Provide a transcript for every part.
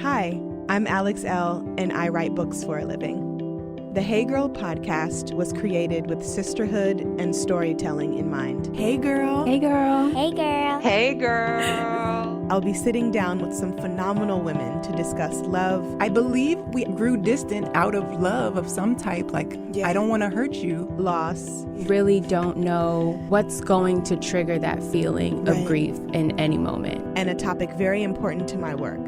Hi, I'm Alex Elle, and I write books for a living. The Hey Girl podcast was created with sisterhood and storytelling in mind. Hey girl. Hey girl. Hey girl. Hey girl. I'll be sitting down with some phenomenal women to discuss love. I believe we grew distant out of love of some type, like, I don't want to hurt you. Loss. Really don't know what's going to trigger that feeling of grief in any moment. And a topic very important to my work,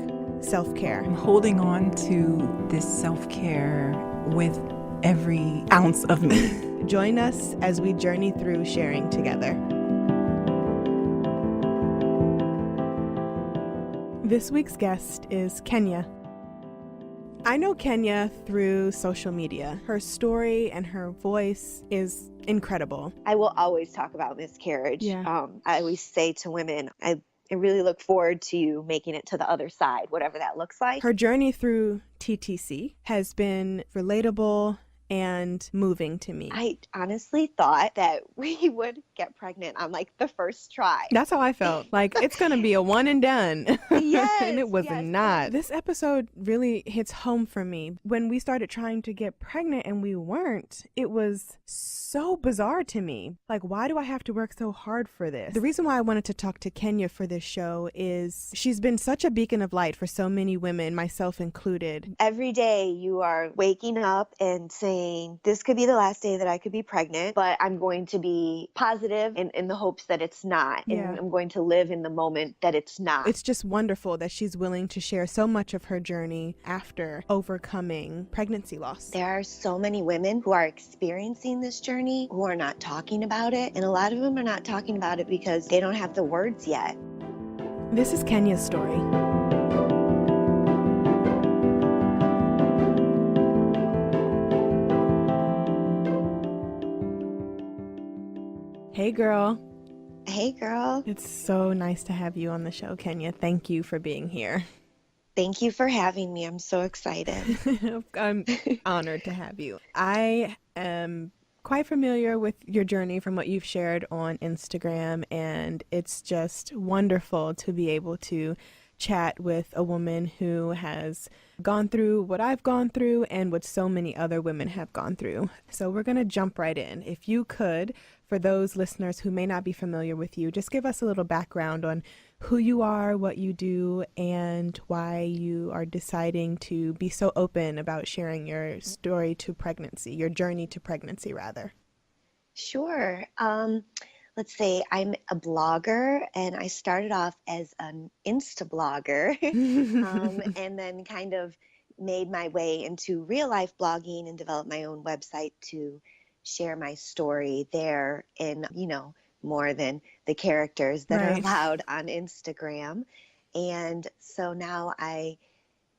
self-care. I'm holding on to this self-care with every ounce of me. Join us as we journey through sharing together. This week's guest is Kenya. I know Kenya through social media. Her story and her voice is incredible. I will always talk about miscarriage. Yeah. I always say to women, I really look forward to you making it to the other side, whatever that looks like. Her journey through TTC has been relatable and moving to me. I honestly thought that we would get pregnant on like the first try. That's how I felt. Like, it's going to be a one and done. Yes, and it was yes. not. This episode really hits home for me. When we started trying to get pregnant and we weren't, it was so bizarre to me. Like, why do I have to work so hard for this? The reason why I wanted to talk to Kenya for this show is she's been such a beacon of light for so many women, myself included. Every day you are waking up and saying, this could be the last day that I could be pregnant, but I'm going to be positive in the hopes that it's not. Yeah. And I'm going to live in the moment that it's not. It's just wonderful that she's willing to share so much of her journey after overcoming pregnancy loss. There are so many women who are experiencing this journey who are not talking about it. And a lot of them are not talking about it because they don't have the words yet. This is Kenya's story. Hey girl. Hey girl. It's so nice to have you on the show, Kenya. Thank you for being here. Thank you for having me. I'm so excited. I'm honored to have you. I am quite familiar with your journey from what you've shared on Instagram, and it's just wonderful to be able to chat with a woman who has gone through what I've gone through and what so many other women have gone through. So we're going to jump right in. If you could, for those listeners who may not be familiar with you, just give us a little background on who you are, what you do, and why you are deciding to be so open about sharing your story to pregnancy, your journey to pregnancy, rather. Sure. Let's say I'm a blogger, and I started off as an Insta blogger and then kind of made my way into real life blogging and developed my own website to share my story there in, more than the characters that are allowed on Instagram. And so now I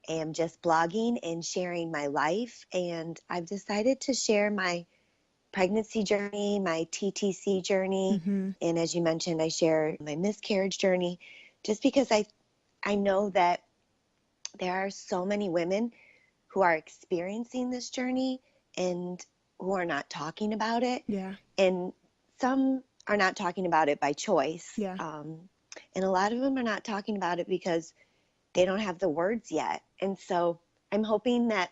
am just blogging and sharing my life, and I've decided to share my pregnancy journey, my TTC journey, and as you mentioned, I share my miscarriage journey, just because I know that there are so many women who are experiencing this journey and who are not talking about it. Yeah. And some are not talking about it by choice. Yeah. And a lot of them are not talking about it because they don't have the words yet. And so I'm hoping that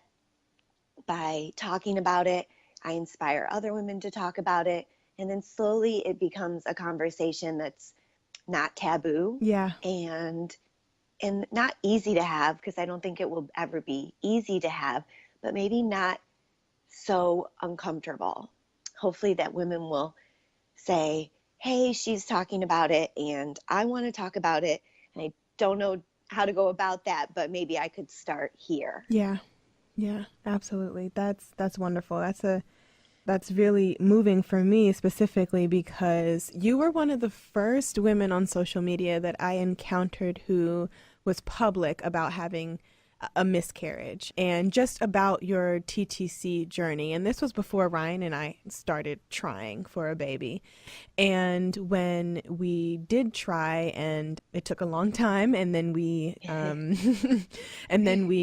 by talking about it, I inspire other women to talk about it, and then slowly it becomes a conversation that's not taboo. Yeah. And not easy to have, because I don't think it will ever be easy to have, but maybe not so uncomfortable. Hopefully that women will say, hey, she's talking about it and I want to talk about it, and I don't know how to go about that, but maybe I could start here. Yeah. Yeah, absolutely. That's wonderful. That's really moving for me specifically because you were one of the first women on social media that I encountered who was public about having a miscarriage and just about your TTC journey. And this was before Ryan and I started trying for a baby. And when we did try, and it took a long time, and then we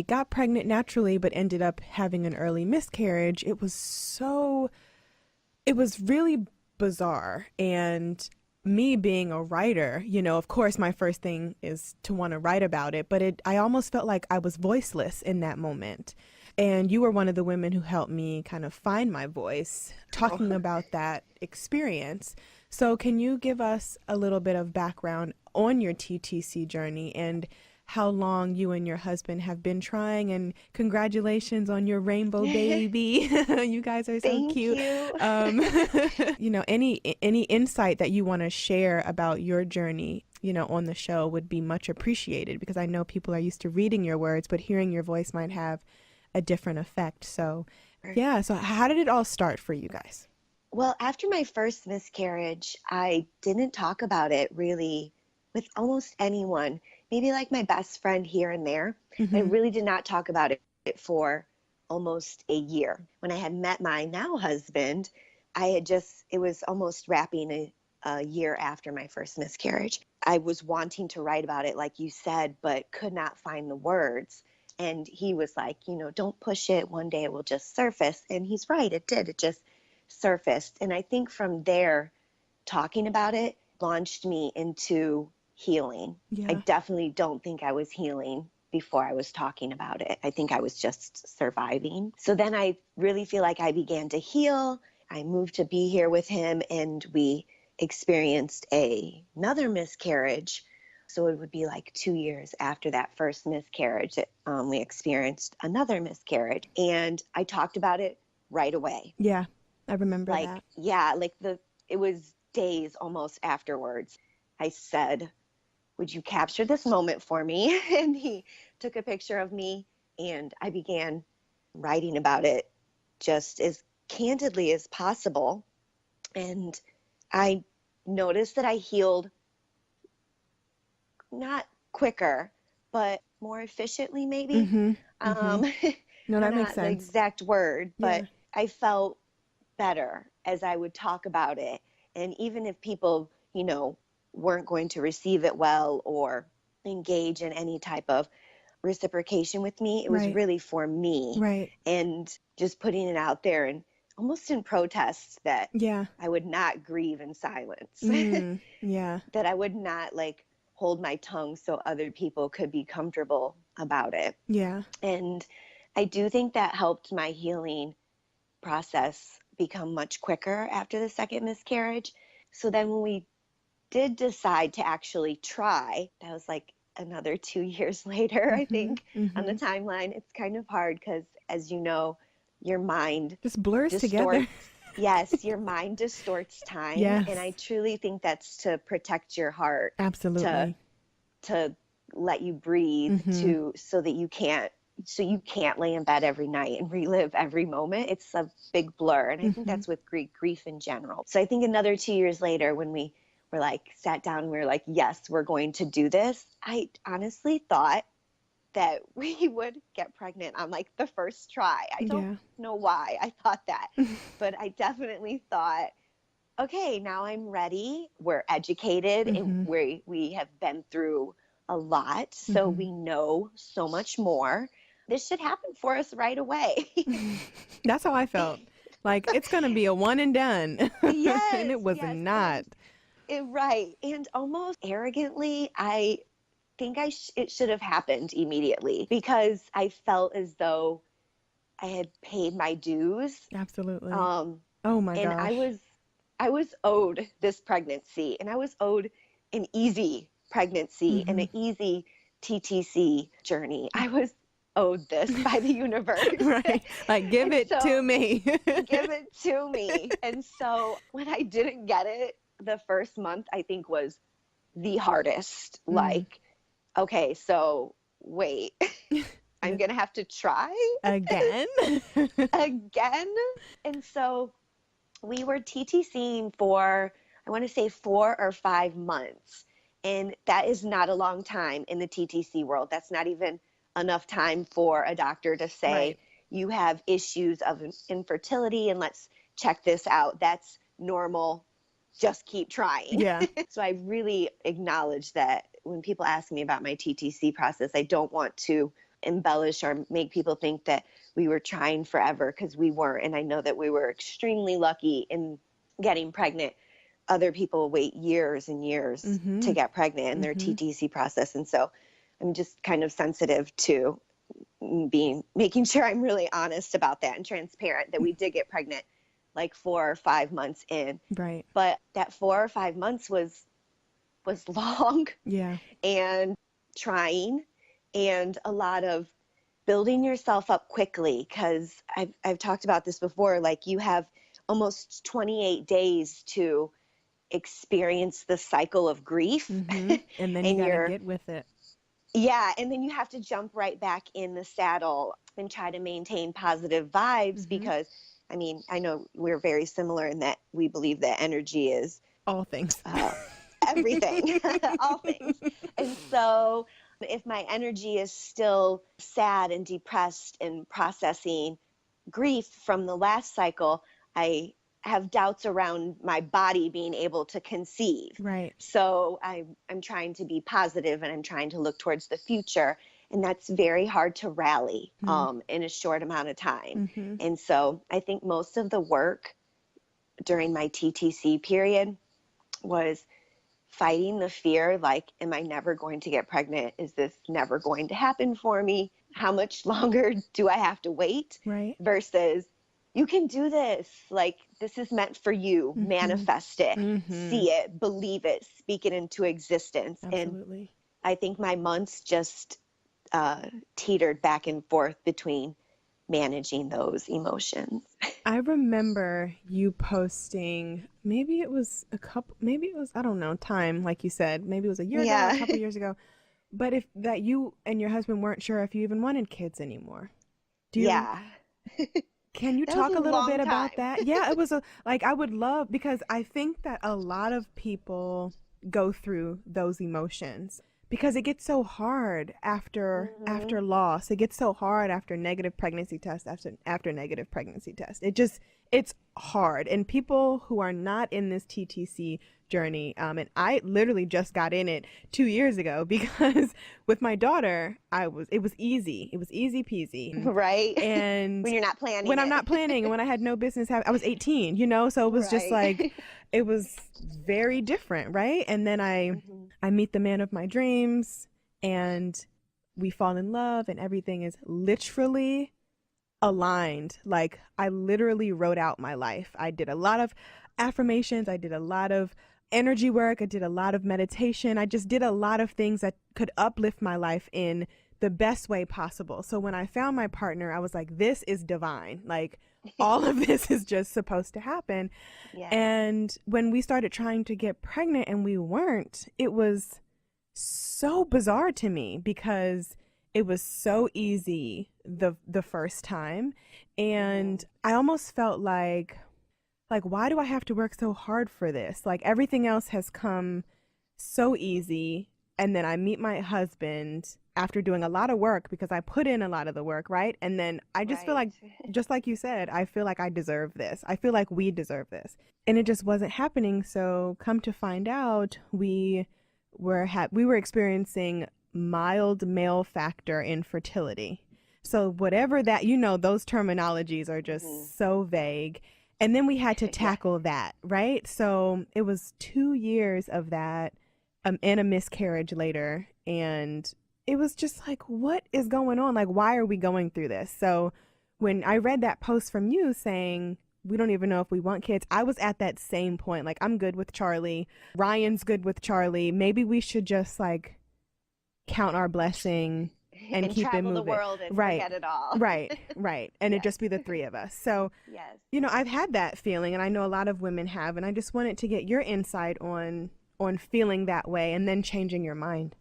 got pregnant naturally, but ended up having an early miscarriage, it was really bizarre. And me being a writer, of course, my first thing is to want to write about it, but I almost felt like I was voiceless in that moment. And you were one of the women who helped me kind of find my voice, talking about that experience. So can you give us a little bit of background on your TTC journey and how long you and your husband have been trying? And congratulations on your rainbow baby. You guys are so Thank cute. you. Any insight that you want to share about your journey, on the show would be much appreciated, because I know people are used to reading your words, but hearing your voice might have a different effect. So yeah, so how did it all start for you guys? Well, after my first miscarriage, I didn't talk about it really with almost anyone, maybe like my best friend here and there. I really did not talk about it for almost a year. When I had met my now husband, it was almost wrapping a year after my first miscarriage. I was wanting to write about it, like you said, but could not find the words. And he was like, don't push it. One day it will just surface. And he's right. It did. It just surfaced. And I think from there, talking about it launched me into healing. Yeah. I definitely don't think I was healing before I was talking about it. I think I was just surviving. So then I really feel like I began to heal. I moved to be here with him, and we experienced another miscarriage. So it would be like 2 years after that first miscarriage that we experienced another miscarriage. And I talked about it right away. Yeah, I remember that. Yeah, it was days almost afterwards. I said, would you capture this moment for me? And he took a picture of me, and I began writing about it just as candidly as possible. And I noticed that I healed not quicker, but more efficiently, maybe. No, that makes sense. Not the exact word, but Yeah. I felt better as I would talk about it. And even if people, weren't going to receive it well or engage in any type of reciprocation with me, it was really for me. Right. And just putting it out there, and almost in protest that Yeah. I would not grieve in silence. Yeah. That I would not hold my tongue so other people could be comfortable about it. Yeah. And I do think that helped my healing process become much quicker after the second miscarriage. So then when we did decide to actually try, that was another 2 years later, I think, on the timeline. It's kind of hard because, as you know, your mind just blurs together. Yes, your mind distorts time. Yes. And I truly think that's to protect your heart. Absolutely. To let you breathe, so you can't lay in bed every night and relive every moment. It's a big blur. And I think that's with grief in general. So I think another 2 years later, when we were sat down and we were like, yes, we're going to do this, I honestly thought that we would get pregnant on the first try. I don't know why I thought that, but I definitely thought, okay, now I'm ready. We're educated, and we have been through a lot, so we know so much more. This should happen for us right away. That's how I felt. It's going to be a one and done. Yes. And it was not. Right. And almost arrogantly, I think it should have happened immediately, because I felt as though I had paid my dues. Absolutely. Oh my gosh. And I was owed this pregnancy, and I was owed an easy pregnancy and an easy TTC journey. I was owed this by the universe. Right. Give it to me. Give it to me. And so when I didn't get it, the first month, I think, was the hardest. Okay, so wait, I'm going to have to try again. Again. And so we were TTCing for, I want to say 4 or 5 months. And that is not a long time in the TTC world. That's not even enough time for a doctor to say, you have issues of infertility and let's check this out. That's normal. Just keep trying. Yeah. So I really acknowledge that when people ask me about my TTC process, I don't want to embellish or make people think that we were trying forever, because we weren't. And I know that we were extremely lucky in getting pregnant other people wait years and years to get pregnant in their Mm-hmm. TTC process. And so I'm just kind of sensitive to making sure I'm really honest about that and transparent that we did get pregnant like 4 or 5 months in. Right. But that 4 or 5 months was long Yeah. and trying, and a lot of building yourself up quickly, because I've talked about this before. Like, you have almost 28 days to experience the cycle of grief. Mm-hmm. And then you And got to get with it. yeah, and then you have to jump right back in the saddle and try to maintain positive vibes, because I mean, I know we're very similar in that we believe that energy is All things. everything, all things. And so if my energy is still sad and depressed and processing grief from the last cycle, I have doubts around my body being able to conceive. Right. So I'm trying to be positive, and I'm trying to look towards the future. And that's very hard to rally in a short amount of time. Mm-hmm. And so I think most of the work during my TTC period was fighting the fear, like, am I never going to get pregnant? Is this never going to happen for me? How much longer do I have to wait? Right. Versus, you can do this. Like, this is meant for you. Manifest it, see it, believe it, speak it into existence. Absolutely. And I think my months just teetered back and forth between managing those emotions. I remember you posting, maybe it was I don't know, time, like you said, maybe it was a year ago, a couple years ago, but if that you and your husband weren't sure if you even wanted kids anymore. Can you talk a little bit about that? Yeah, it was I would love, because I think that a lot of people go through those emotions, because it gets so hard after loss. It gets so hard after negative pregnancy test after negative pregnancy test. It's hard. And people who are not in this TTC journey, and I literally just got in it 2 years ago, because with my daughter, it was easy. It was easy peasy. Right. And when you're not planning. When I'm not planning, and when I had no business I was 18, so it was just like, it was very different, right? And then I meet the man of my dreams, and we fall in love, and everything is literally aligned. Like, I literally wrote out my life. I did a lot of affirmations. I did a lot of energy work. I did a lot of meditation. I just did a lot of things that could uplift my life in the best way possible. So when I found my partner, I was like, this is divine. Like, all of this is just supposed to happen. Yeah. And when we started trying to get pregnant and we weren't, it was so bizarre to me, because it was so easy the first time. And I almost felt like, why do I have to work so hard for this? Like, everything else has come so easy. And then I meet my husband after doing a lot of work, because I put in a lot of the work, right? And then I just feel like, just like you said, I feel like I deserve this. I feel like we deserve this. And it just wasn't happening. So come to find out, we were experiencing mild male factor infertility. So whatever that, those terminologies are just so vague. And then we had to tackle that, right? So it was 2 years of that, and a miscarriage later. And it was just like, what is going on? Like, why are we going through this? So when I read that post from you saying, we don't even know if we want kids, I was at that same point. Like, I'm good with Charlie. Ryan's good with Charlie. Maybe we should just count our blessing and keep it moving. The world and right. forget it all. Right. And it just be the three of us. So, yes. I've had that feeling, and I know a lot of women have, and I just wanted to get your insight on feeling that way and then changing your mind.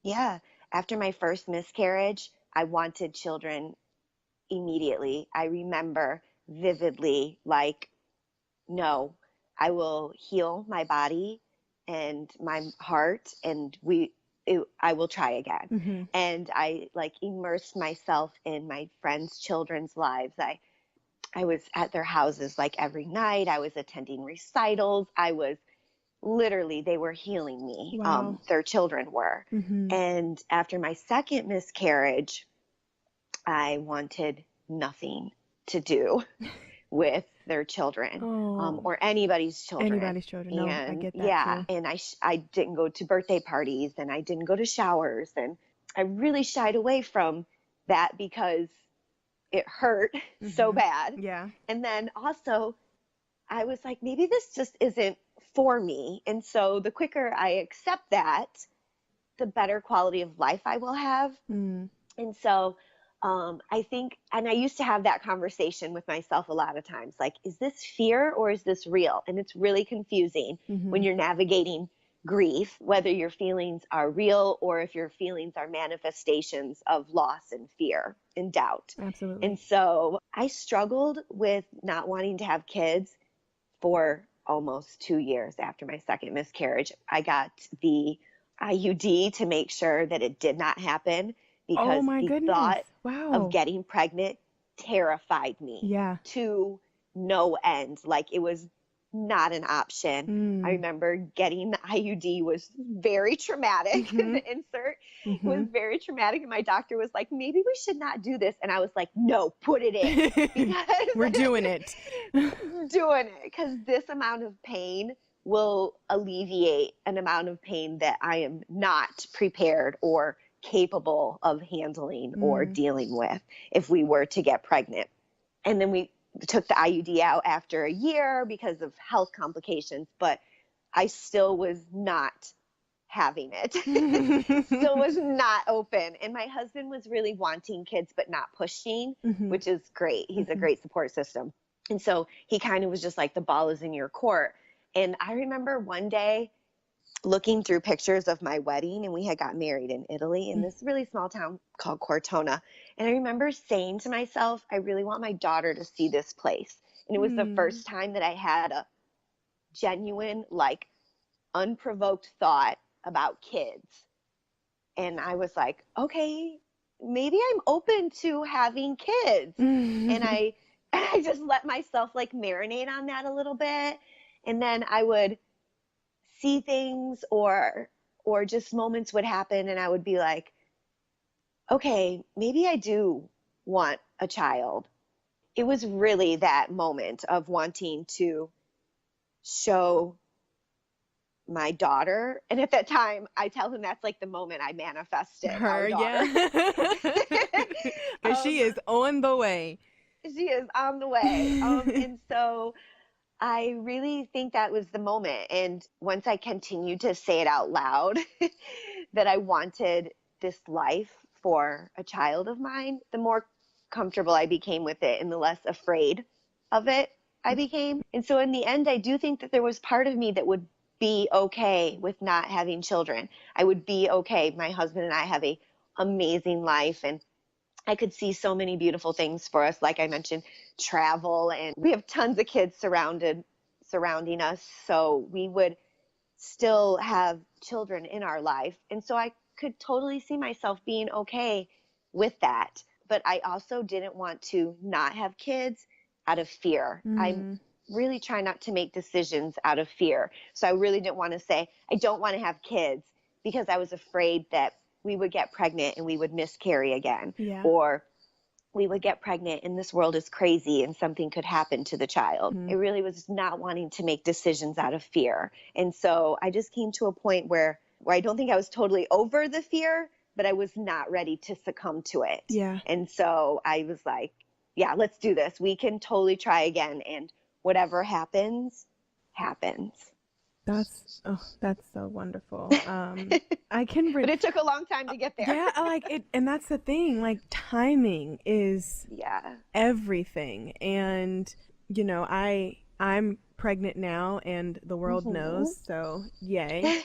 Yeah. After my first miscarriage, I wanted children immediately. I remember vividly, no, I will heal my body and my heart, and I will try again. Mm-hmm. And I immersed myself in my friends' children's lives. I was at their houses every night. I was attending recitals. I was literally, they were healing me. Wow. Their children were. Mm-hmm. And after my second miscarriage, I wanted nothing to do with their children, Oh, or anybody's children. anybody's children. No, I And get that yeah, too. and I didn't go to birthday parties, and I didn't go to showers, and I really shied away from that because it hurt so bad. Yeah. And then also I was like, maybe this just isn't for me. And so the quicker I accept that, the better quality of life I will have. Mm. And so I think, and I used to have that conversation with myself a lot of times, like, is this fear or is this real? And it's really confusing when you're navigating grief, whether your feelings are real or if your feelings are manifestations of loss and fear and doubt. Absolutely. And so I struggled with not wanting to have kids for almost 2 years after my second miscarriage. I got the IUD to make sure that it did not happen Oh because my the goodness. thought Wow. of getting pregnant terrified me Yeah. to no end. Like, it was not an option. I remember getting the IUD was very traumatic. The insert was very traumatic. And my doctor was like, maybe we should not do this. And I was like, no, put it in. Because We're doing it. doing it. Because this amount of pain will alleviate an amount of pain that I am not prepared or capable of handling or dealing with if we were to get pregnant. And then we took the IUD out after a year because of health complications, but I still was not having it. Still was not open. And my husband was really wanting kids, but not pushing, which is great. He's a great support system. And so he kind of was just like, the ball is in your court. And I remember one day looking through pictures of my wedding, and we had got married in Italy in this really small town called Cortona. And I remember saying to myself, I really want my daughter to see this place. And it was the first time that I had a genuine, like, unprovoked thought about kids. And I was like, okay, maybe I'm open to having kids. And I just let myself like marinate on that a little bit. And then I would see things or just moments would happen and I would be like, okay, maybe I do want a child. It was really that moment of wanting to show my daughter. And at that time, I tell him that's like the moment I manifested our daughter. Yeah. Because she is on the way. She is on the way. And so I really think that was the moment. And once I continued to say it out loud, that I wanted this life for a child of mine, the more comfortable I became with it and the less afraid of it I became. And so in the end, I do think that there was part of me that would be okay with not having children. I would be okay. My husband and I have a amazing life, and I could see so many beautiful things for us. Like I mentioned, travel, and we have tons of kids surrounding us. So we would still have children in our life. And so I could totally see myself being okay with that. But I also didn't want to not have kids out of fear. I'm really trying not to make decisions out of fear. So I really didn't want to say, I don't want to have kids, because I was afraid that we would get pregnant and we would miscarry again. Yeah. Or we would get pregnant and this world is crazy and something could happen to the child. It really was not wanting to make decisions out of fear. And so I just came to a point where I don't think I was totally over the fear, but I was not ready to succumb to it. Yeah. And so I was like, yeah, let's do this. We can totally try again. And whatever happens, happens. That's so wonderful. I can, but it took a long time to get there. Yeah, I like it, and that's the thing. Like, timing is everything. And you know, I'm pregnant now, and the world knows. So yay!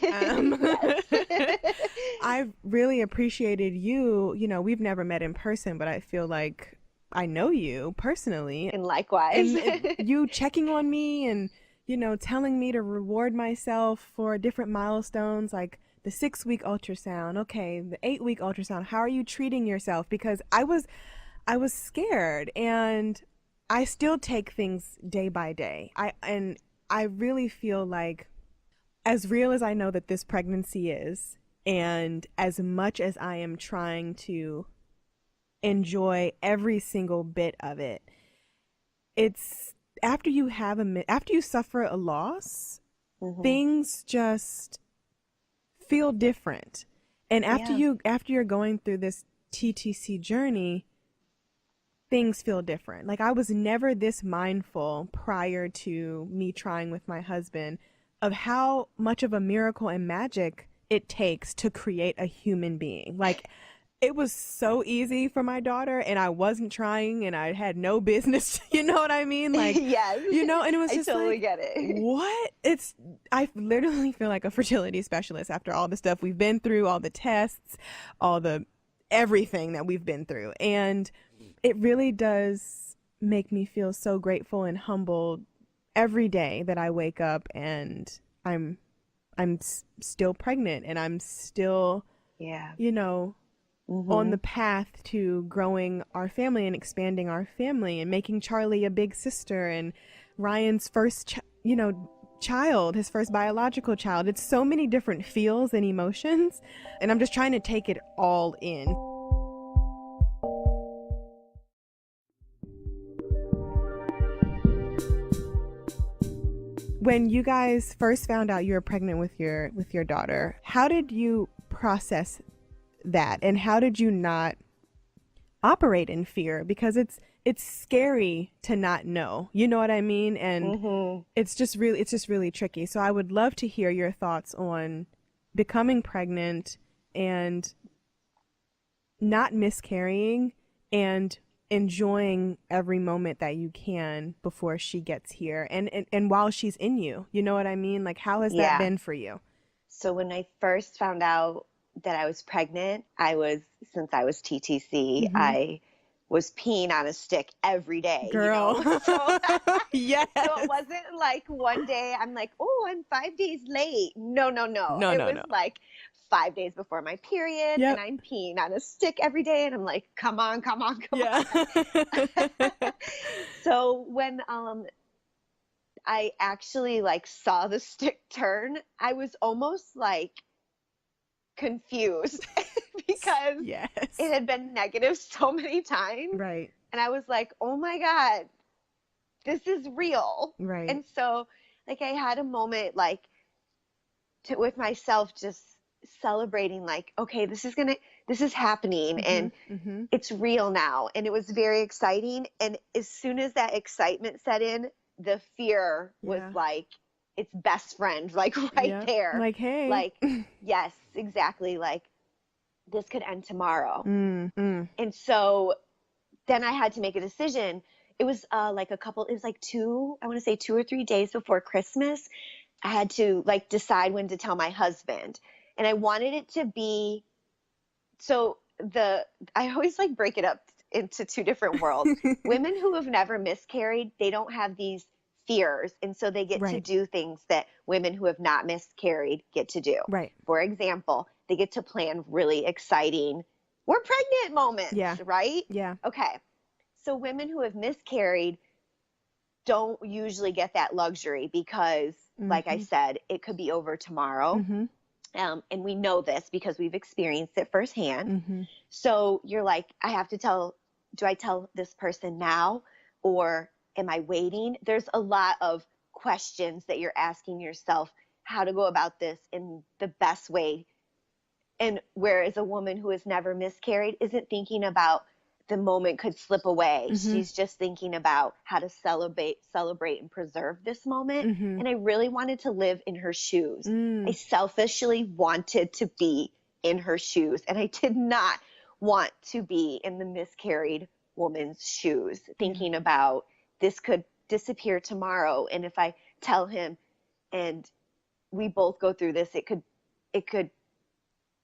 I've really appreciated you. You know, we've never met in person, but I feel like I know you personally. And likewise, and you checking on me and, you know, telling me to reward myself for different milestones, like the 6-week ultrasound. Okay, the 8-week ultrasound. How are you treating yourself? Because I was scared, and I still take things day by day. I really feel like, as real as I know that this pregnancy is, and as much as I am trying to enjoy every single bit of it, it's after you have after you suffer a loss, things just feel different. And after you're going through this TTC journey, things feel different. Like I was never this mindful prior to me trying with my husband of how much of a miracle and magic it takes to create a human being. Like it was so easy for my daughter and I wasn't trying and I had no business, you know what I mean? Like, yes. you know, and it was just I totally like, get it. What? I literally feel like a fertility specialist after all the stuff we've been through, all the tests, everything that we've been through. And it really does make me feel so grateful and humbled every day that I wake up and I'm still pregnant and I'm still, you know, on the path to growing our family and expanding our family and making Charlie a big sister and Ryan's first, child, his first biological child. It's so many different feels and emotions, and I'm just trying to take it all in. When you guys first found out you were pregnant with your daughter, how did you process that, and how did you not operate in fear? Because it's scary to not know, you know what I mean? And it's just really tricky. So I would love to hear your thoughts on becoming pregnant and not miscarrying and enjoying every moment that you can before she gets here and while she's in you, you know what I mean? Like, how has that been for you? So when I first found out that I was pregnant, since I was TTC, I was peeing on a stick every day. Girl. You know? So, yes. So it wasn't like one day I'm like, oh, I'm 5 days late. No. It was like 5 days before my period, and I'm peeing on a stick every day, and I'm like, come on. So when I actually like saw the stick turn, I was almost like confused because it had been negative so many times. Right. And I was like, oh my God, this is real. Right. And so like I had a moment like with myself, just celebrating like, okay, this is happening and it's real now. And it was very exciting. And as soon as that excitement set in, the fear was like its best friend, like right there. Like, hey. Like, yes, exactly. Like, this could end tomorrow. And so then I had to make a decision. It was I want to say 2 or 3 days before Christmas. I had to like decide when to tell my husband. And I wanted it to be, I always like break it up into two different worlds. Women who have never miscarried, they don't have these fears. And so they get to do things that women who have not miscarried get to do. Right. For example, they get to plan really exciting, we're pregnant moments, right? Yeah. Okay. So women who have miscarried don't usually get that luxury because, like I said, it could be over tomorrow. And we know this because we've experienced it firsthand. So you're like, do I tell this person now or am I waiting? There's a lot of questions that you're asking yourself how to go about this in the best way. And whereas a woman who has never miscarried isn't thinking about the moment could slip away. She's just thinking about how to celebrate and preserve this moment. And I really wanted to live in her shoes. I selfishly wanted to be in her shoes. And I did not want to be in the miscarried woman's shoes, thinking about this could disappear tomorrow. And if I tell him and we both go through this, it could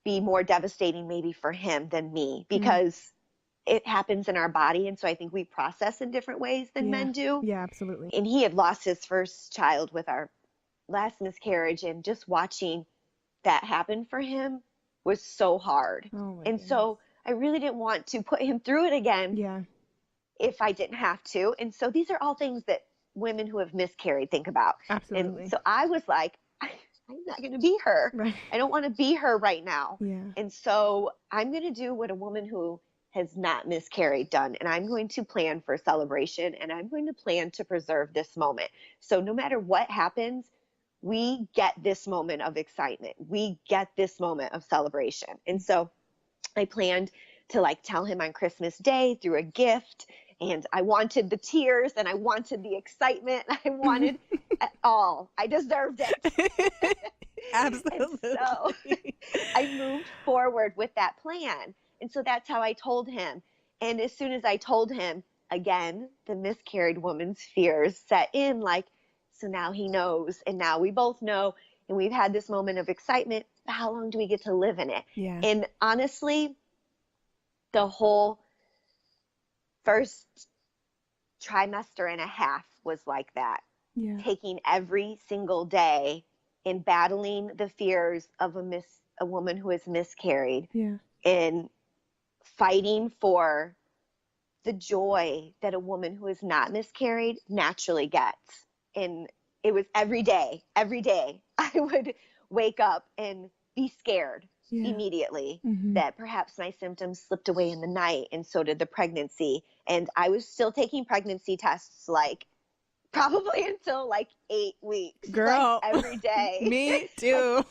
be more devastating maybe for him than me because it happens in our body. And so I think we process in different ways than men do. Yeah, absolutely. And he had lost his first child with our last miscarriage. And just watching that happen for him was so hard. So I really didn't want to put him through it again if I didn't have to. And so these are all things that women who have miscarried think about. Absolutely. And so I was like, I'm not going to be her. Right. I don't want to be her right now. Yeah. And so I'm going to do what a woman who has not miscarried done. And I'm going to plan for celebration, and I'm going to plan to preserve this moment. So no matter what happens, we get this moment of excitement. We get this moment of celebration. And so I planned to like tell him on Christmas Day through a gift, and I wanted the tears and I wanted the excitement. I wanted it all. I deserved it. Absolutely. And so I moved forward with that plan. And so that's how I told him. And as soon as I told him, again, the miscarried woman's fears set in, like, so now he knows, and now we both know, and we've had this moment of excitement. How long do we get to live in it? Yeah. And honestly, the whole first trimester and a half was like that. Yeah. Taking every single day and battling the fears of a woman who has miscarried, Yeah. and fighting for the joy that a woman who is not miscarried naturally gets. And it was every day I would wake up and be scared immediately that perhaps my symptoms slipped away in the night, and so did the pregnancy. And I was still taking pregnancy tests like probably until like 8 weeks. Girl. Like every day. Me too.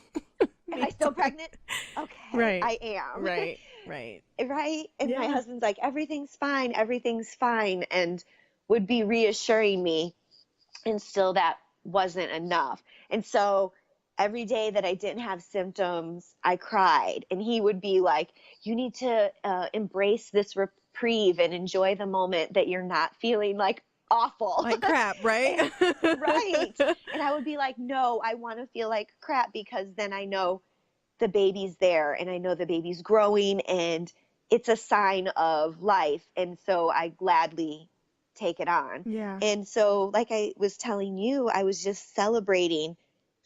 Am I still pregnant? Okay. Right. I am. Right. Right. And my Yeah. husband's like, everything's fine. And would be reassuring me. And still that wasn't enough. And so every day that I didn't have symptoms, I cried. And he would be like, you need to embrace this reprieve and enjoy the moment that you're not feeling like awful. Like crap, right? Right. And I would be like, no, I want to feel like crap, because then I know the baby's there, and I know the baby's growing, and it's a sign of life. And so I gladly take it on. Yeah. And so, like I was telling you, I was just celebrating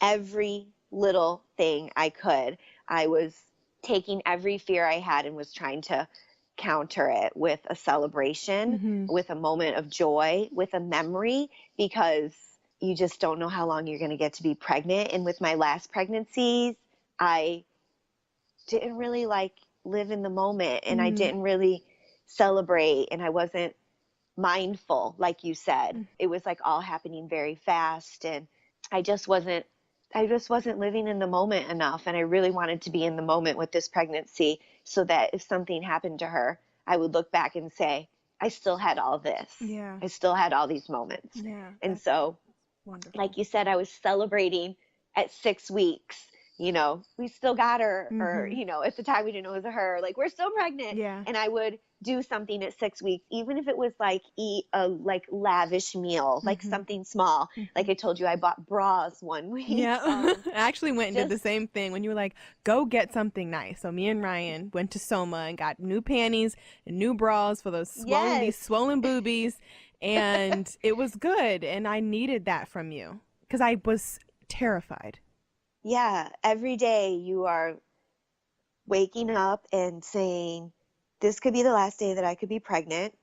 every little thing I could. I was taking every fear I had and was trying to counter it with a celebration, with a moment of joy, with a memory, because you just don't know how long you're going to get to be pregnant. And with my last pregnancies, I didn't really like live in the moment, and I didn't really celebrate, and I wasn't mindful, like you said. It was like all happening very fast, and I just wasn't living in the moment enough. And I really wanted to be in the moment with this pregnancy, so that if something happened to her, I would look back and say, I still had all this. Yeah. I still had all these moments. Yeah. And so, Wonderful. like you said, I was celebrating at 6 weeks. You know, we still got her, or, you know, at the time we didn't know it was her, like, we're still pregnant. Yeah. And I would do something at 6 weeks, even if it was like eat a like lavish meal, like something small. Like I told you, I bought bras one week. Yeah. I actually went and did the same thing when you were like, go get something nice. So me and Ryan went to Soma and got new panties and new bras for those these swollen boobies. And it was good. And I needed that from you because I was terrified. Yeah. Every day you are waking up and saying, this could be the last day that I could be pregnant.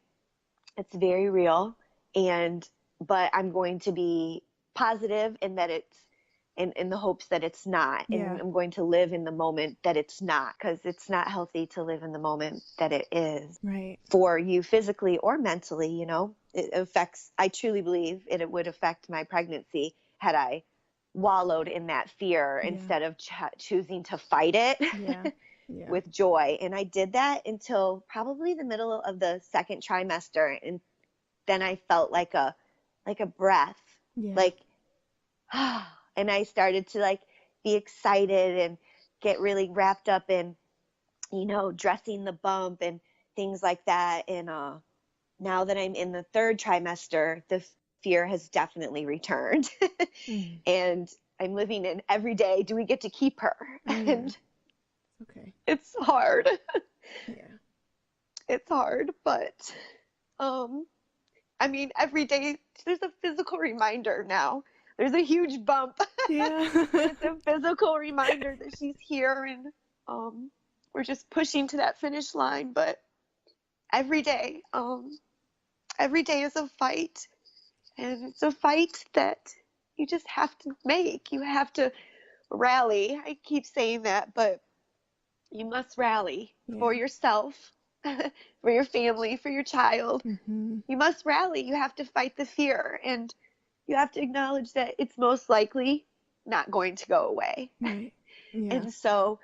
It's very real. But I'm going to be positive in that it's in the hopes that it's not. Yeah. And I'm going to live in the moment that it's not, because it's not healthy to live in the moment that it is. Right. For you physically or mentally, you know, it affects, I truly believe it would affect my pregnancy had I wallowed in that fear instead of choosing to fight it. Yeah. With joy. And I did that until probably the middle of the second trimester. And then I felt like a breath, like, and I started to like be excited and get really wrapped up in, you know, dressing the bump and things like that. And now that I'm in the third trimester, the fear has definitely returned. And I'm living in every day, do we get to keep her? And okay. It's hard. Yeah. It's hard, but I mean, every day there's a physical reminder now. There's a huge bump. Yeah. It's a physical reminder that she's here, and we're just pushing to that finish line. But every day is a fight, and it's a fight that you just have to make. You have to rally. I keep saying that, but you must rally for yourself, for your family, for your child. Mm-hmm. You must rally. You have to fight the fear, and you have to acknowledge that it's most likely not going to go away. Right. Yeah. And so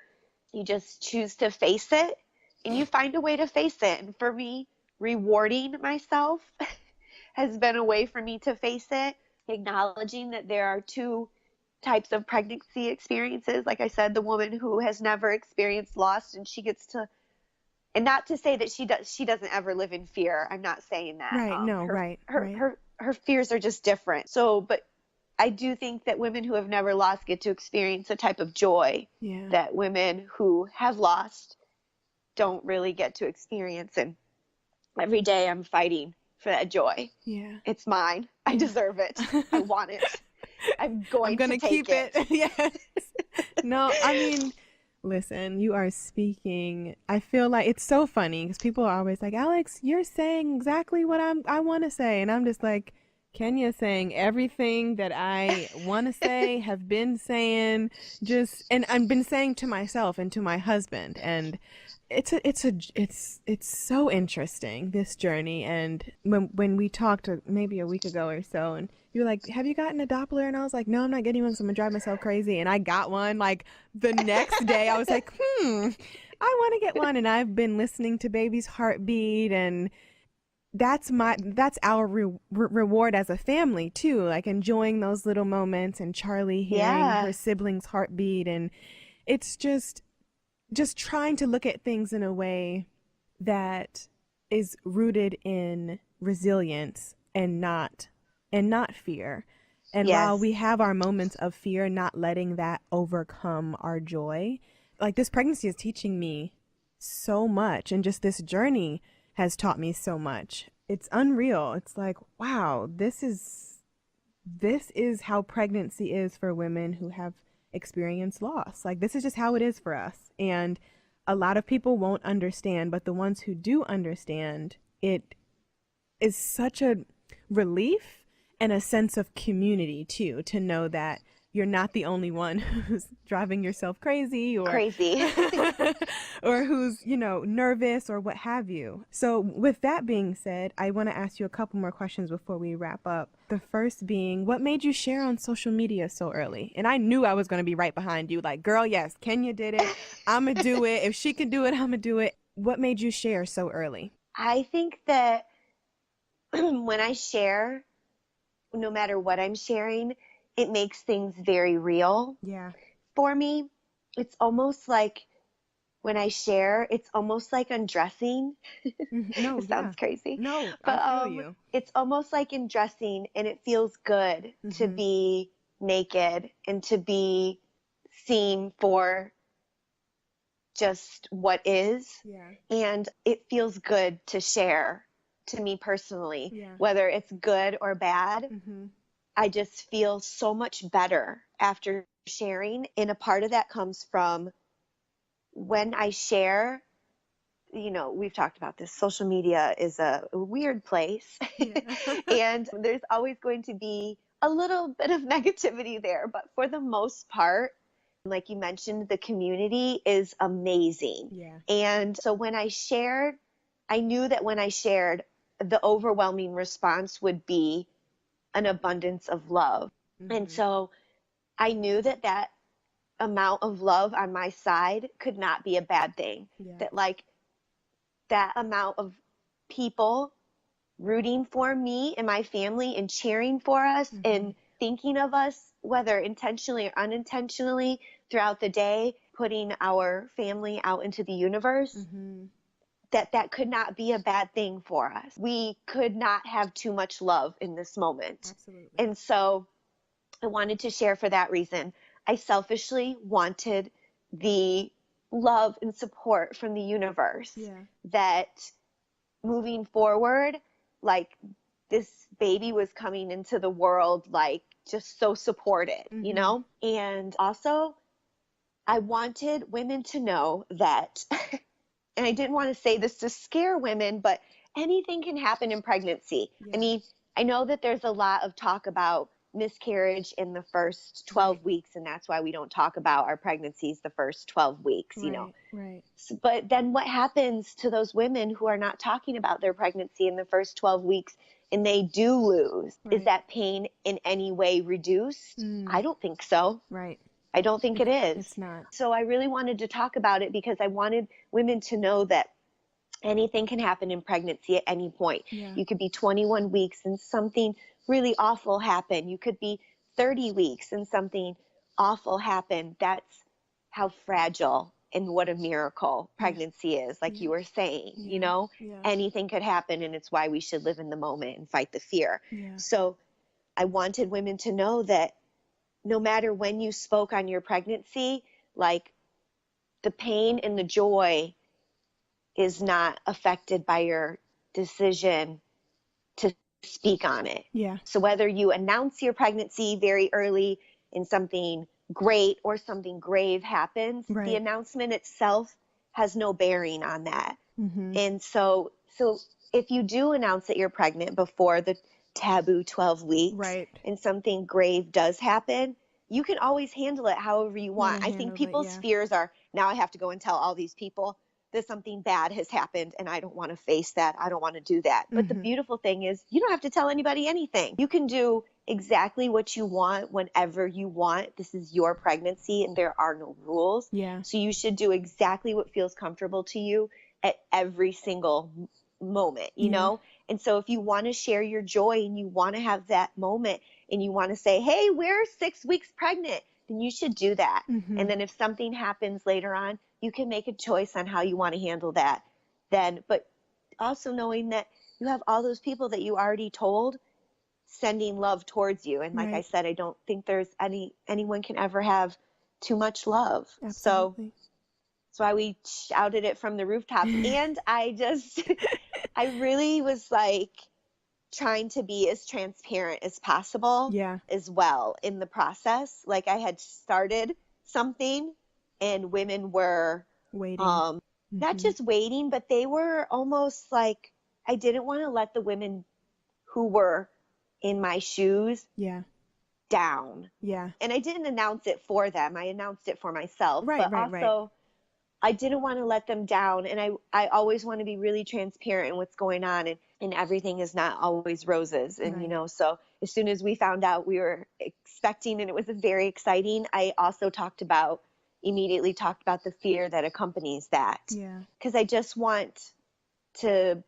you just choose to face it, and you find a way to face it. And for me, rewarding myself has been a way for me to face it, acknowledging that there are two types of pregnancy experiences. Like I said, the woman who has never experienced loss, and she gets to, and not to say that she doesn't ever live in fear. I'm not saying that. Right. No. Her, Right. her, Right. her, her fears are just different. So, but I do think that women who have never lost get to experience a type of joy Yeah. that women who have lost don't really get to experience. And every day I'm fighting for that joy. Yeah. It's mine. I deserve it. I want it. I'm going to to take keep it. Yes. No, I mean, listen, you are speaking. I feel like it's so funny because people are always like, Alex, you're saying exactly what I want to say. And I'm just like, Kenya's saying everything that I want to say, have been saying, and I've been saying to myself and to my husband. And it's so interesting, this journey. And when we talked maybe a week ago or so, and you were like, have you gotten a Doppler? And I was like, no, I'm not getting one, so I'm gonna drive myself crazy. And I got one like the next day. I was like, I want to get one. And I've been listening to baby's heartbeat, and that's our reward as a family too, like enjoying those little moments, and Charlie hearing her siblings' heartbeat. And it's just trying to look at things in a way that is rooted in resilience and not fear. And while we have our moments of fear, not letting that overcome our joy. Like, this pregnancy is teaching me so much, and just this journey has taught me so much. It's unreal. It's like, wow, this is how pregnancy is for women who have experienced loss. Like, this is just how it is for us. And a lot of people won't understand, but the ones who do understand, it is such a relief and a sense of community too, to know that you're not the only one who's driving yourself crazy or or who's, nervous or what have you. So with that being said, I want to ask you a couple more questions before we wrap up. The first being, what made you share on social media so early? And I knew I was going to be right behind you. Like, girl, yes, Kenya did it. I'm going to do it. If she can do it, I'm going to do it. What made you share so early? I think that when I share, no matter what I'm sharing, it makes things very real. Yeah. For me, it's almost like when I share, it's almost like undressing. No, It sounds crazy. No, but I feel you. It's almost like undressing, and it feels good to be naked and to be seen for just what is. Yeah. And it feels good to share, to me personally, Yeah. whether it's good or bad. I just feel so much better after sharing. And a part of that comes from when I share, we've talked about this. Social media is a weird place. Yeah. And there's always going to be a little bit of negativity there. But for the most part, like you mentioned, the community is amazing. Yeah. And so when I shared, I knew that when I shared, the overwhelming response would be an abundance of love. And so I knew that amount of love on my side could not be a bad thing. Yeah. That amount of people rooting for me and my family and cheering for us and thinking of us, whether intentionally or unintentionally, throughout the day, putting our family out into the universe, that could not be a bad thing for us. We could not have too much love in this moment. Absolutely. And so I wanted to share for that reason. I selfishly wanted the love and support from the universe that moving forward, like, this baby was coming into the world, like, just so supported, And also, I wanted women to know that and I didn't want to say this to scare women, but anything can happen in pregnancy. Yeah. I mean, I know that there's a lot of talk about miscarriage in the first 12 weeks, and that's why we don't talk about our pregnancies the first 12 weeks, you know. Right. So, but then what happens to those women who are not talking about their pregnancy in the first 12 weeks and they do lose? Is that pain in any way reduced? I don't think so. Right. I don't think it is. It's not. So I really wanted to talk about it because I wanted women to know that anything can happen in pregnancy at any point. Yeah. You could be 21 weeks and something really awful happen. You could be 30 weeks and something awful happen. That's how fragile and what a miracle pregnancy is, like you were saying, you know, anything could happen, and it's why we should live in the moment and fight the fear. So I wanted women to know that no matter when you spoke on your pregnancy, like the pain and the joy is not affected by your decision to speak on it. Yeah. So whether you announce your pregnancy very early and something great or something grave happens, the announcement itself has no bearing on that. And so if you do announce that you're pregnant before the taboo 12 weeks and something grave does happen, you can always handle it however you want. I think people's fears are, now I have to go and tell all these people that something bad has happened and I don't want to face that. I don't want to do that. But the beautiful thing is you don't have to tell anybody anything. You can do exactly what you want whenever you want. This is your pregnancy and there are no rules. Yeah. So you should do exactly what feels comfortable to you at every single moment, you know? And so if you want to share your joy and you want to have that moment and you want to say, hey, we're 6 weeks pregnant, then you should do that. And then if something happens later on, you can make a choice on how you want to handle that then. But also knowing that you have all those people that you already told sending love towards you. And like I said, I don't think there's anyone can ever have too much love. Absolutely. So that's why we shouted it from the rooftops. And I really was like trying to be as transparent as possible as well in the process. Like I had started something and women were waiting, not just waiting, but they were almost like, I didn't want to let the women who were in my shoes down. Yeah. And I didn't announce it for them. I announced it for myself. But also I didn't want to let them down. And I always want to be really transparent in what's going on. And everything is not always roses. And, you know, so as soon as we found out we were expecting, and it was very exciting, I also immediately talked about the fear that accompanies that. Yeah. Because I just want to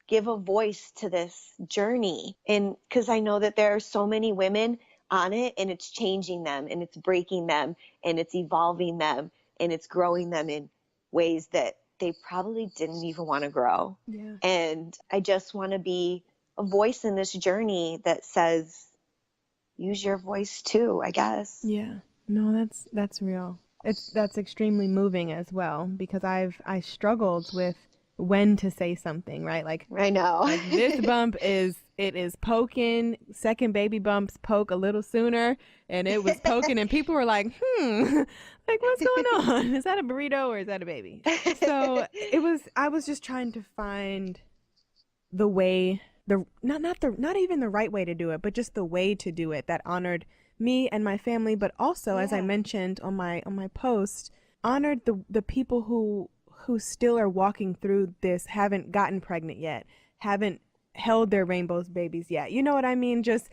give a voice to this journey. And because I know that there are so many women on it and it's changing them and it's breaking them and it's evolving them and it's growing them in ways that they probably didn't even want to grow. Yeah. And I just want to be a voice in this journey that says, use your voice too, I guess. Yeah. No, that's real. That's extremely moving as well, because I struggled with when to say something, right? Like I know. Like this bump is poking, second baby bumps poke a little sooner, and it was poking and people were like, like what's going on? Is that a burrito or is that a baby? So I was just trying to find the way, not even the right way to do it, but just the way to do it that honored me and my family, but also, as I mentioned on my post, honored the people who still are walking through this, haven't gotten pregnant yet, haven't held their rainbows babies yet. You know what I mean? Just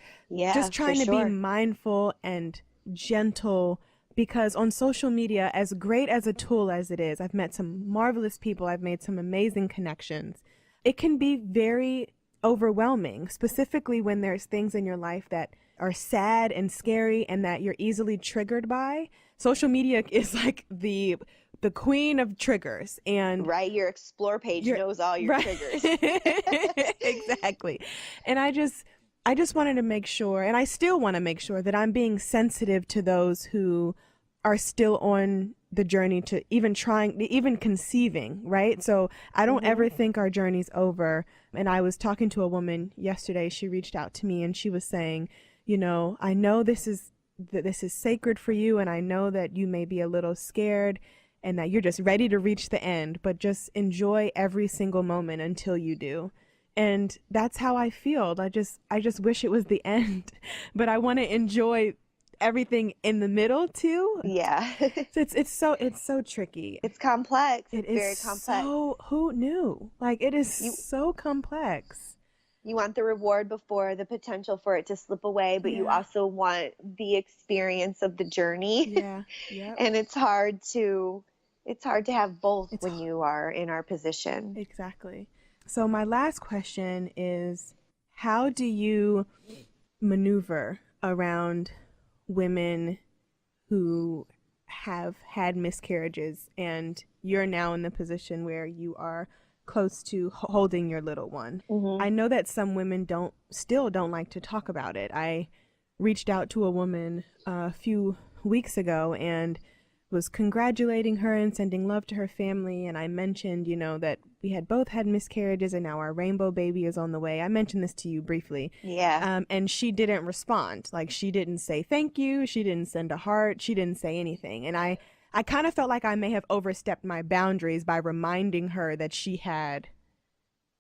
trying to be mindful and gentle, because on social media, as great as a tool as it is, I've met some marvelous people, I've made some amazing connections. It can be very overwhelming, specifically when there's things in your life that are sad and scary and that you're easily triggered by. Social media is like the queen of triggers, and your explore page knows all your triggers. Exactly. And I just wanted to make sure, and I still want to make sure, that I'm being sensitive to those who are still on the journey to even conceiving, right? So I don't ever think our journey's over. And I was talking to a woman yesterday. She reached out to me and she was saying, you know, I know this is sacred for you, and I know that you may be a little scared and that you're just ready to reach the end, but just enjoy every single moment until you do. And that's how I feel. I just wish it was the end, but I want to enjoy everything in the middle too. Yeah. It's so tricky. It's complex. It It's is very complex. so, who knew? Like, it is You so complex. you want the reward before the potential for it to slip away, but you Yeah. also want the experience of the journey. Yeah. Yep. And it's hard to have both It's when you are in our position. Exactly. So my last question is, how do you maneuver around women who have had miscarriages and you're now in the position where you are close to holding your little one? I know that some women still don't like to talk about it. I reached out to a woman a few weeks ago and was congratulating her and sending love to her family, and I mentioned, that we had both had miscarriages and now our rainbow baby is on the way. I mentioned this to you briefly. Yeah. And she didn't respond. Like, she didn't say thank you, she didn't send a heart, she didn't say anything. And I kind of felt like I may have overstepped my boundaries by reminding her that she had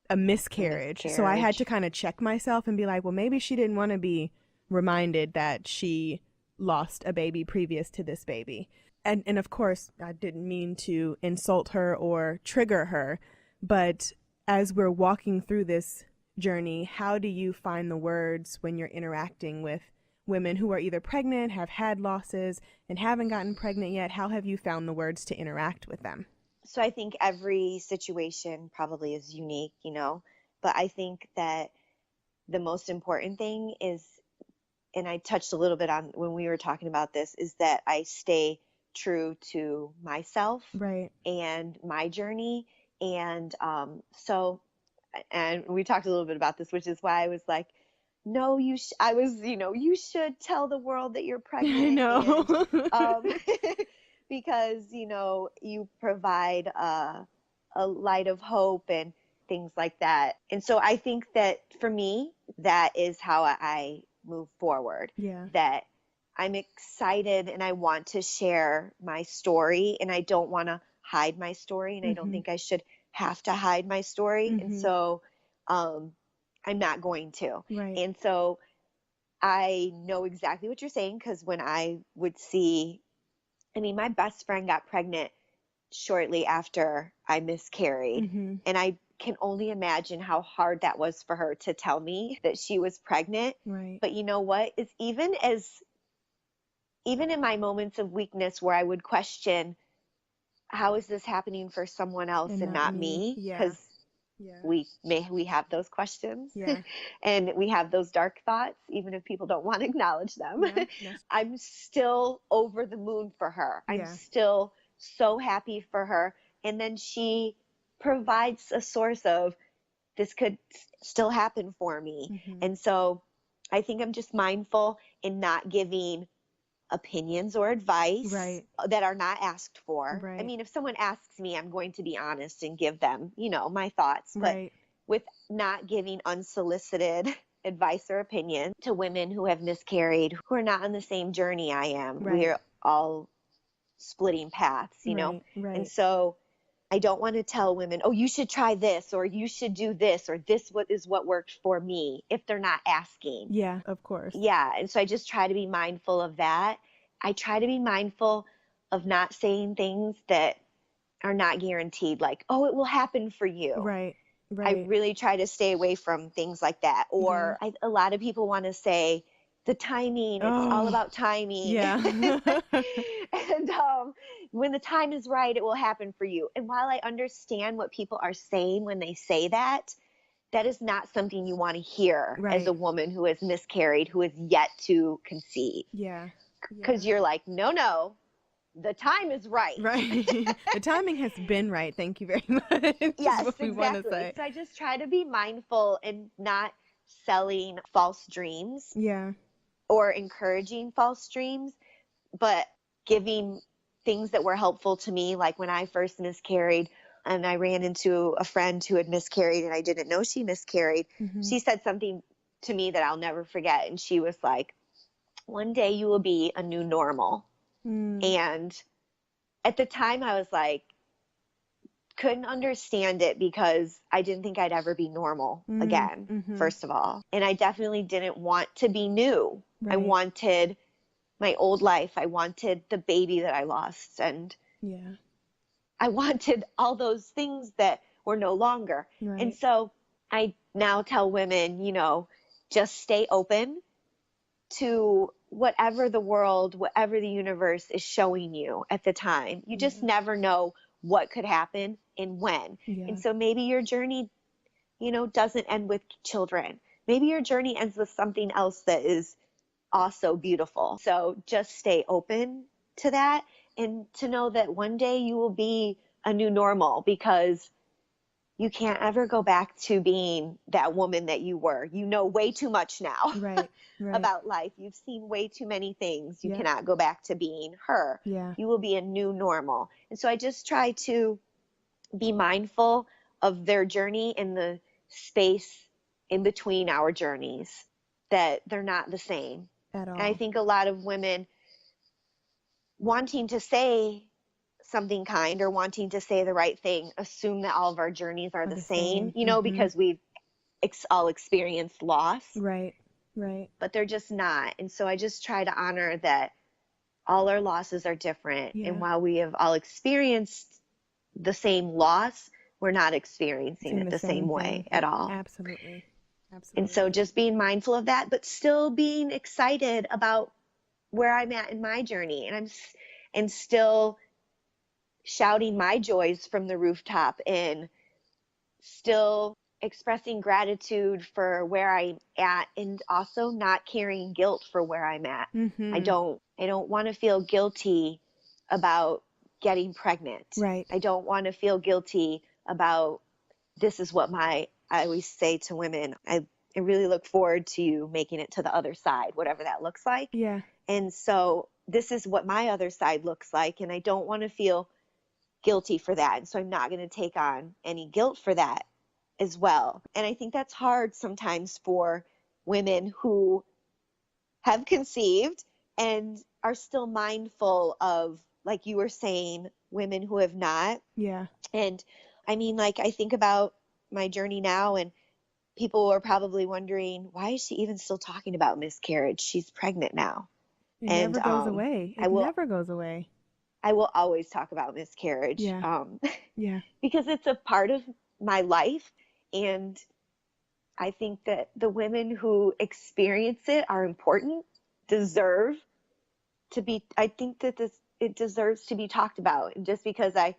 a miscarriage. So I had to kind of check myself and be like, well, maybe she didn't want to be reminded that she lost a baby previous to this baby. And of course, I didn't mean to insult her or trigger her, but as we're walking through this journey, how do you find the words when you're interacting with women who are either pregnant, have had losses, and haven't gotten pregnant yet? How have you found the words to interact with them? So I think every situation probably is unique, but I think that the most important thing is, and I touched a little bit on when we were talking about this, is that I stay true to myself Right. and my journey. And and we talked a little bit about this, which is why I was like, no, you should tell the world that you're pregnant. I know. And, because, you provide a light of hope and things like that. And so I think that for me, that is how I move forward. Yeah. That I'm excited and I want to share my story, and I don't want to hide my story, and I don't think I should have to hide my story. And so I'm not going to. Right. And so I know exactly what you're saying, because when I would see, my best friend got pregnant shortly after I miscarried, and I can only imagine how hard that was for her to tell me that she was pregnant. Right. But you know what? Is even in my moments of weakness where I would question, how is this happening for someone else and not me? Yeah. Because Yeah. we have those questions. Yeah. And we have those dark thoughts, even if people don't want to acknowledge them. Yeah. Yes. I'm still over the moon for her. I'm Yeah. still so happy for her. And then she provides a source of, this could still happen for me. And so I think I'm just mindful in not giving opinions or advice Right. that are not asked for. Right. If someone asks me, I'm going to be honest and give them, my thoughts, but Right. with not giving unsolicited advice or opinion to women who have miscarried, who are not on the same journey I am. Right. We're all splitting paths, Right. Right. And so I don't want to tell women, oh, you should try this, or you should do this, or this is what worked for me, if they're not asking. Yeah, of course. Yeah. And so I just try to be mindful of that. I try to be mindful of not saying things that are not guaranteed, like, oh, it will happen for you. Right. I Right. really try to stay away from things like that. Or a lot of people want to say the timing, it's all about timing. Yeah. And when the time is right, it will happen for you. And while I understand what people are saying when they say that, that is not something you want to hear Right. as a woman who has miscarried, who is yet to conceive. Yeah. Because you're like, no, the time is right. Right. The timing has been right. Thank you very much. Yes, what we want to exactly. say. So I just try to be mindful and not selling false dreams Yeah. or encouraging false dreams, but giving things that were helpful to me. Like when I first miscarried and I ran into a friend who had miscarried and I didn't know she miscarried, she said something to me that I'll never forget. And she was like, one day you will be a new normal. And at the time I was like, couldn't understand it because I didn't think I'd ever be normal again, first of all. And I definitely didn't want to be new. I wanted my old life. I wanted the baby that I lost. And I wanted all those things that were no longer. And so I now tell women, you know, just stay open to whatever the world, whatever the universe is showing you at the time. You just never know what could happen and when. And so maybe your journey, you know, doesn't end with children. Maybe your journey ends with something else that is also beautiful. So just stay open to that, and to know that one day you will be a new normal, because you can't ever go back to being that woman that you were. You know way too much now about life. You've seen way too many things. You cannot go back to being her. You will be a new normal. And so I just try to be mindful of their journey and the space in between our journeys, that they're not the same at all. And I think a lot of women wanting to say something kind or wanting to say the right thing assume that all of our journeys are the same, you know, because we've all experienced loss. But they're just not. And so I just try to honor that all our losses are different. And while we have all experienced the same loss, we're not experiencing it the same way at all. Absolutely. And so just being mindful of that, but still being excited about where I'm at in my journey, and still shouting my joys from the rooftop, and still expressing gratitude for where I'm at, and also not carrying guilt for where I'm at. I don't want to feel guilty about getting pregnant. I don't want to feel guilty about, this is what I always say to women, I really look forward to you making it to the other side, whatever that looks like. And so this is what my other side looks like, and I don't want to feel guilty for that. And so I'm not going to take on any guilt for that as well. And I think that's hard sometimes for women who have conceived and are still mindful of, like you were saying, women who have not. And I mean, like, I think about my journey now, and people are probably wondering, why is she even still talking about miscarriage? She's pregnant now. It never goes away. It never goes away. I will always talk about miscarriage. Because it's a part of my life. And I think that the women who experience it are important, deserve to be, I think that it deserves to be talked about. And just because I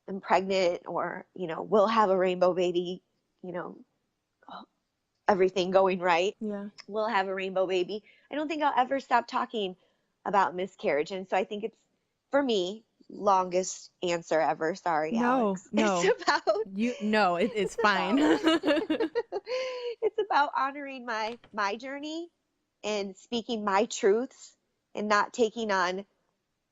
am pregnant, or, you know, will have a rainbow baby, you know, everything going right, we'll have a rainbow baby, I don't think I'll ever stop talking about miscarriage. And so I think it's, for me, longest answer ever. Sorry, Alex. No, it's about it's fine. It's about honoring my journey and speaking my truths, and not taking on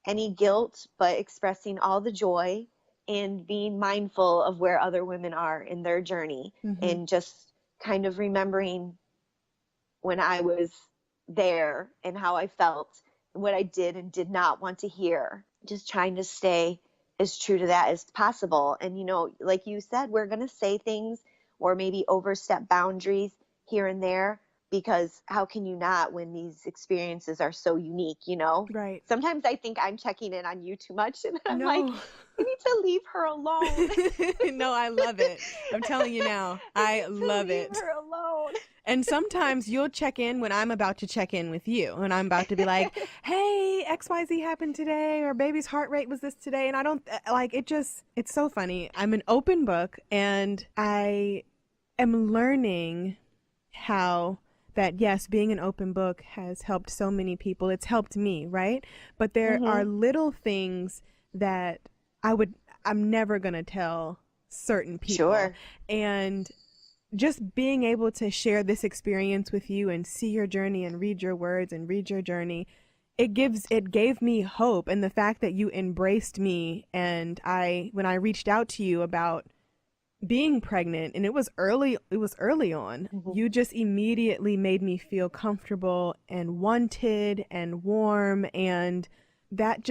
any guilt, but expressing all the joy, and being mindful of where other women are in their journey, and just kind of remembering when I was there and how I felt, and what I did and did not want to hear. Just trying to stay as true to that as possible. And, you know, like you said, we're going to say things or maybe overstep boundaries here and there, because how can you not, when these experiences are so unique, you know? Sometimes I think I'm checking in on you too much, and I'm like, you need to leave her alone. No, I love it. I'm telling you now, I love it. Leave her alone. And sometimes you'll check in when I'm about to check in with you, and I'm about to be like, hey, XYZ happened today, or baby's heart rate was this today. And I don't like it. It's so funny. I'm an open book, and I am learning how that, yes, being an open book has helped so many people. It's helped me, right? But there are little things that I'm never going to tell certain people. And just being able to share this experience with you and see your journey and read your words and read your journey, it gave me hope. And the fact that you embraced me, and when I reached out to you about being pregnant, and it was early on, you just immediately made me feel comfortable and wanted and warm, and it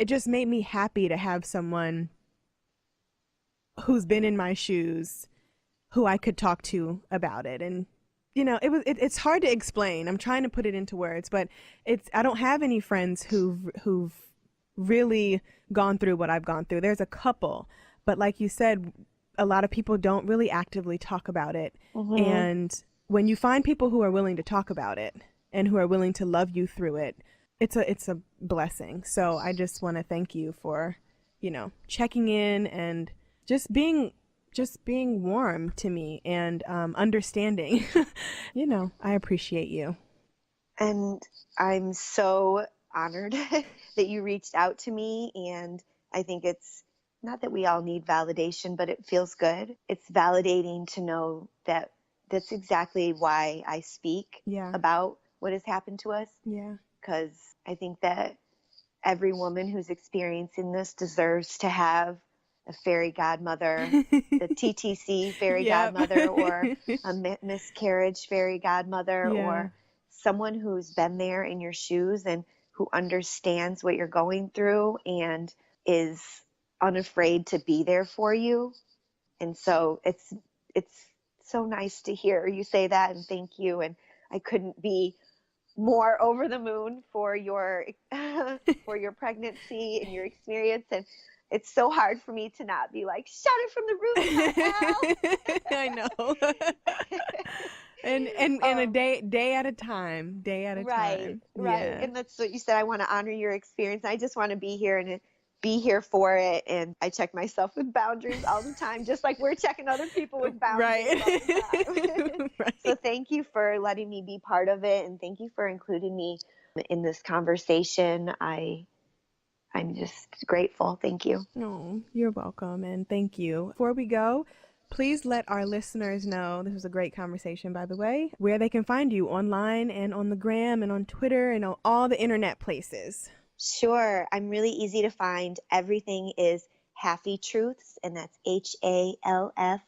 just made me happy to have someone who's been in my shoes who I could talk to about it. And it's hard to explain. I'm trying to put it into words, but I don't have any friends who've really gone through what I've gone through. There's a couple, but like you said, a lot of people don't really actively talk about it. Mm-hmm. And when you find people who are willing to talk about it and who are willing to love you through it, it's a blessing. So I just want to thank you for, checking in and just being warm to me and understanding. I appreciate you. And I'm so honored that you reached out to me. And I think it's not that we all need validation, but it feels good. It's validating to know that that's exactly why I speak about what has happened to us. Yeah. Because I think that every woman who's experiencing this deserves to have a fairy godmother, the TTC fairy godmother, or a miscarriage fairy godmother, or someone who's been there in your shoes and who understands what you're going through and is unafraid to be there for you. And so it's so nice to hear you say that, and thank you. And I couldn't be more over the moon for your for your pregnancy and your experience. And it's so hard for me to not be like, shout it from the rooftop. I know. and a day at a time. Right. Yeah. And that's what you said. I want to honor your experience. I just want to be here and be here for it. And I check myself with boundaries all the time, just like we're checking other people with boundaries all the time. Right. So thank you for letting me be part of it. And thank you for including me in this conversation. I'm just grateful. Thank you. Oh, you're welcome. And thank you. Before we go, please let our listeners know, this was a great conversation, by the way, where they can find you online and on the gram and on Twitter and on all the internet places. Sure. I'm really easy to find. Everything is Happy Truths, and that's HALFIE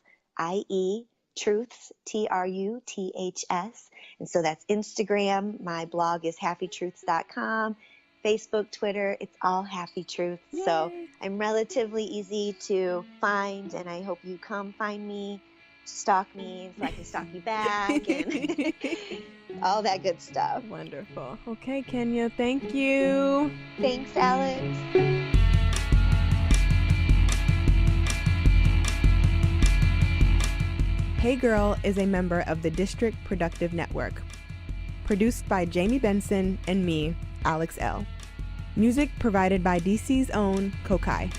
Truths, TRUTHS. And so that's Instagram. My blog is happytruths.com. Facebook, Twitter, it's all Happy Truths. Yay. So I'm relatively easy to find, and I hope you come find me, stalk me so I can stalk you back, and all that good stuff. Wonderful. Okay, Kenya, thank you. Thanks, Alex. Hey Girl is a member of the District Productive Network. Produced by Jamie Benson and me, Alex Elle. Music provided by DC's own Kokai.